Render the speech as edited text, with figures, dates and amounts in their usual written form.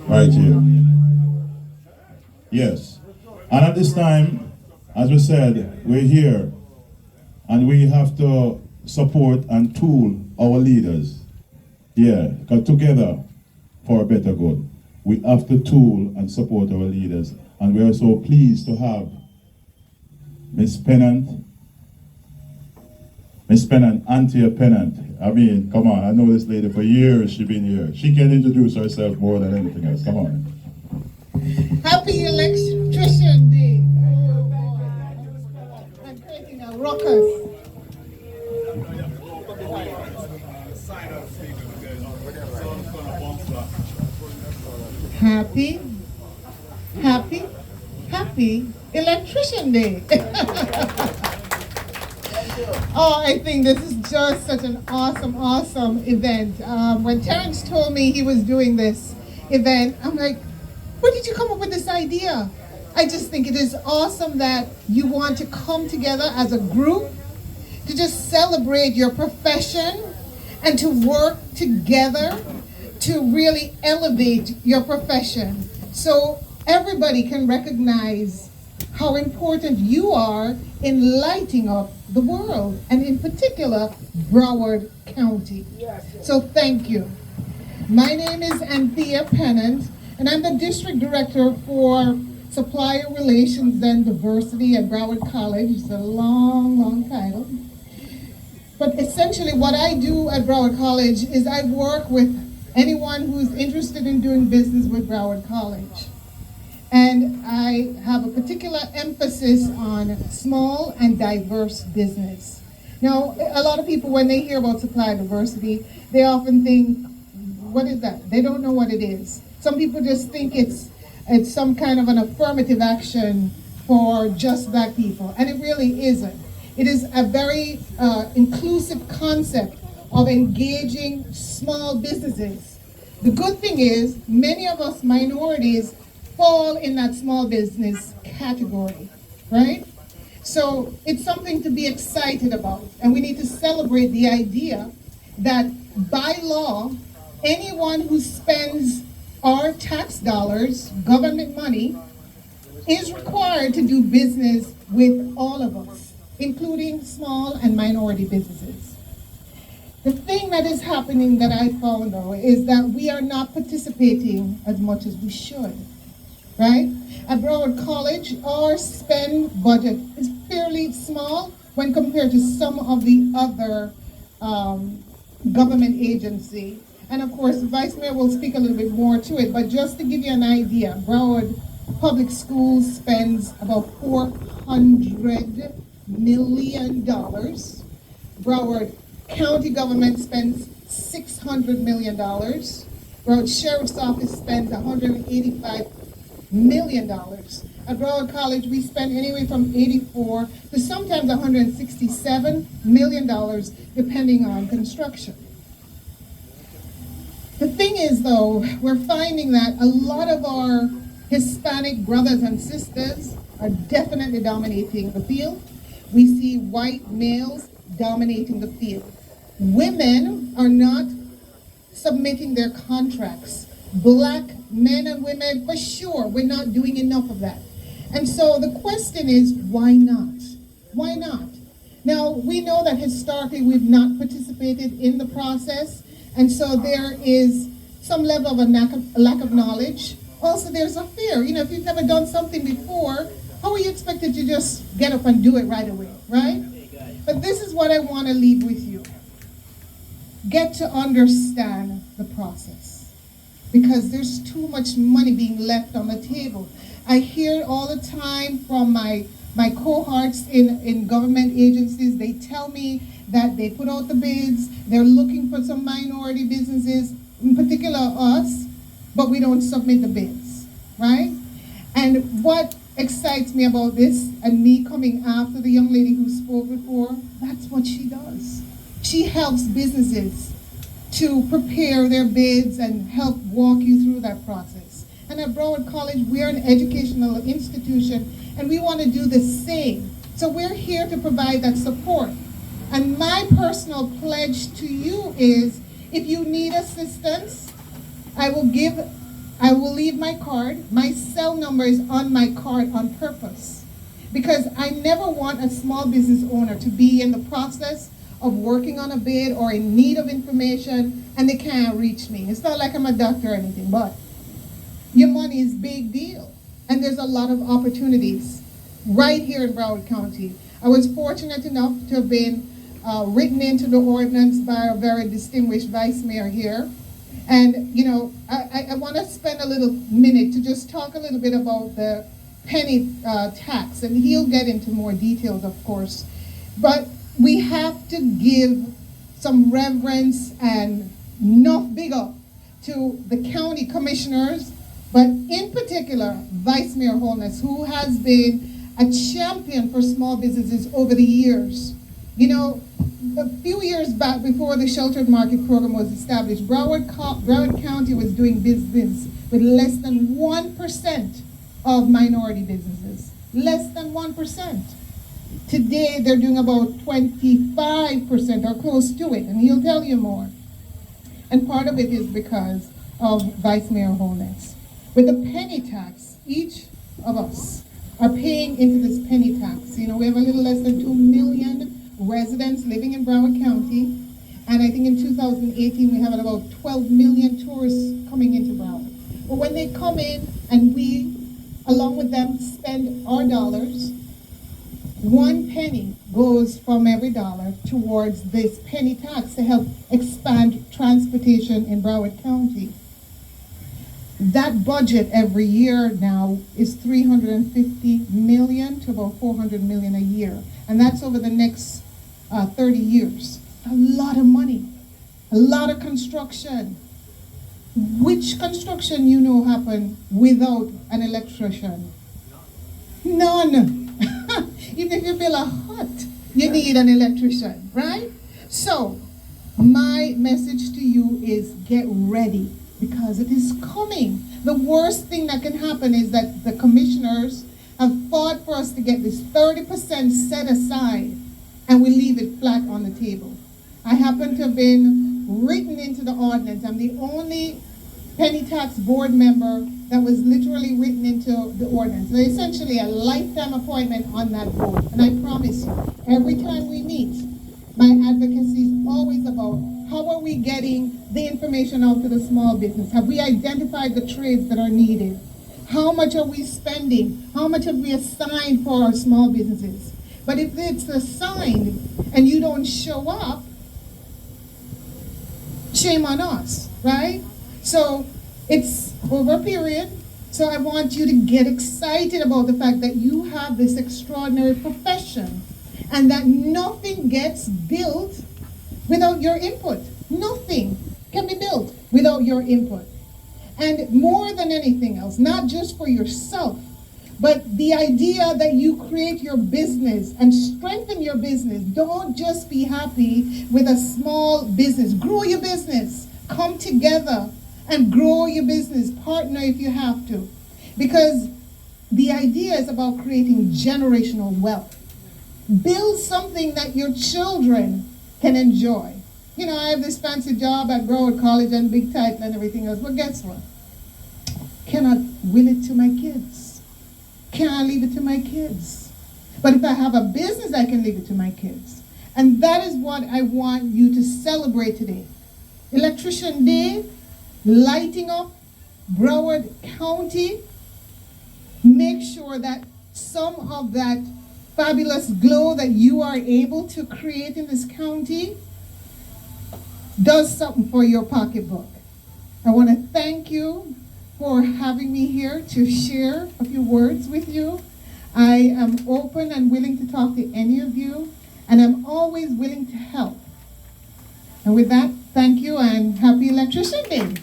Right here. Yes. And at this time, as we said, we're here and we have to support and tool our leaders. Yeah, because together for a better good. We have to tool and support our leaders. And we are so pleased to have Miss Pennant, Anthea Pennant. I mean, come on, I know this lady for years, she's been here. She can introduce herself more than anything else, come on. Happy Electrician Day. Oh, boy. I'm creating a ruckus. Happy Electrician Day. Oh, I think this is just such an awesome event. When Terrence told me he was doing this event, I'm like, where did you come up with this idea? I just think it is awesome that you want to come together as a group to just celebrate your profession and to work together to really elevate your profession. So everybody can recognize how important you are in lighting up the world, and in particular, Broward County. So thank you. My name is Anthea Pennant, and I'm the District Director for Supplier Relations and Diversity at Broward College. It's a long title. But essentially what I do at Broward College is I work with anyone who's interested in doing business with Broward College. And I have a particular emphasis on small and diverse business. Now, a lot of people, when they hear about supplier diversity, they often think, what is that? They don't know what it is. Some people just think it's some kind of an affirmative action for just black people, and it really isn't. It is a very inclusive concept of engaging small businesses. The good thing is, many of us minorities fall in that small business category, right? So it's something to be excited about, and we need to celebrate the idea that by law, anyone who spends our tax dollars, government money, is required to do business with all of us, including small and minority businesses. The thing that is happening that I found, though, is that we are not participating as much as we should, right? At Broward College, our spend budget is fairly small when compared to some of the other government agencies. And of course, the Vice Mayor will speak a little bit more to it, but just to give you an idea, Broward Public Schools spends about $400 million. Broward County government spends $600 million. Broward Sheriff's Office spends $185 million. At Broward College, we spend anywhere from $84 to sometimes $167 million, depending on construction. The thing is, though, we're finding that a lot of our Hispanic brothers and sisters are definitely dominating the field. We see white males dominating the field. Women are not submitting their contracts. Black men and women, for sure, we're not doing enough of that. And so the question is, why not? Why not? Now, we know that historically we've not participated in the process, and so there is some level of a lack of knowledge. Also, there's a fear. You know, if you've never done something before, how are you expected to just get up and do it right away, right? But this is what I want to leave with you. Get to understand the process, because there's too much money being left on the table. I hear it all the time from my cohorts in government agencies. They tell me that they put out the bids, they're looking for some minority businesses, in particular us, but we don't submit the bids, right? And what excites me about this, and me coming after the young lady who spoke before, that's what she does. She helps businesses to prepare their bids and help walk you through that process. And at Broward College, we're an educational institution, and we want to do the same. So we're here to provide that support. And my personal pledge to you is, if you need assistance, I will give I will leave my card. My cell number is on my card on purpose, because I never want a small business owner to be in the process of working on a bid or in need of information and they can't reach me. It's not like I'm a doctor or anything, but your money is a big deal. And there's a lot of opportunities right here in Broward County. I was fortunate enough to have been written into the ordinance by a very distinguished vice mayor here. And, you know, I want to spend a little minute to just talk a little bit about the penny tax, and he'll get into more details, of course. But we have to give some reverence and enough big up to the county commissioners, but in particular, Vice Mayor Holness, who has been a champion for small businesses over the years. You know, a few years back, before the Sheltered Market Program was established, Broward County was doing business with less than 1% of minority businesses. Less than 1%. Today, they're doing about 25% or close to it, and he'll tell you more. And part of it is because of Vice Mayor Holness. With the penny tax, each of us are paying into this penny tax. You know, we have a little less than 2 million residents living in Broward County, and I think in 2018 we have about 12 million tourists coming into Broward. But when they come in and we, along with them, spend our dollars, 1 penny goes from every dollar towards this penny tax to help expand transportation in Broward County. That budget every year now is $350 million to about $400 million a year. And that's over the next 30 years. A lot of money, a lot of construction. Which construction you know happen without an electrician? None. Even if you build a hut, you need an electrician, right? So, my message to you is get ready, because it is coming. The worst thing that can happen is that the commissioners have fought for us to get this 30% set aside, and we leave it flat on the table. I happen to have been written into the ordinance. I'm the only penny tax board member that was literally written into the ordinance. They're essentially a lifetime appointment on that board. And I promise you, every time we meet, my advocacy is always about how are we getting the information out to the small business? Have we identified the trades that are needed? How much are we spending? How much have we assigned for our small businesses? But if it's assigned and you don't show up, shame on us, right? So it's over a period. So I want you to get excited about the fact that you have this extraordinary profession and that nothing gets built without your input. Nothing can be built without your input. And more than anything else, not just for yourself, but the idea that you create your business and strengthen your business. Don't just be happy with a small business. Grow your business. Come together and grow your business. Partner if you have to. Because the idea is about creating generational wealth. Build something that your children can enjoy. You know, I have this fancy job at Broward College and big title and everything else. Well, guess what? Cannot will it to my kids. Can I leave it to my kids? But if I have a business, I can leave it to my kids. And that is what I want you to celebrate today. Electrician Day, lighting up Broward County. Make sure that some of that fabulous glow that you are able to create in this county does something for your pocketbook. I want to thank you for having me here to share a few words with you. I am open and willing to talk to any of you, and I'm always willing to help. And with that, thank you and happy Electrician Day.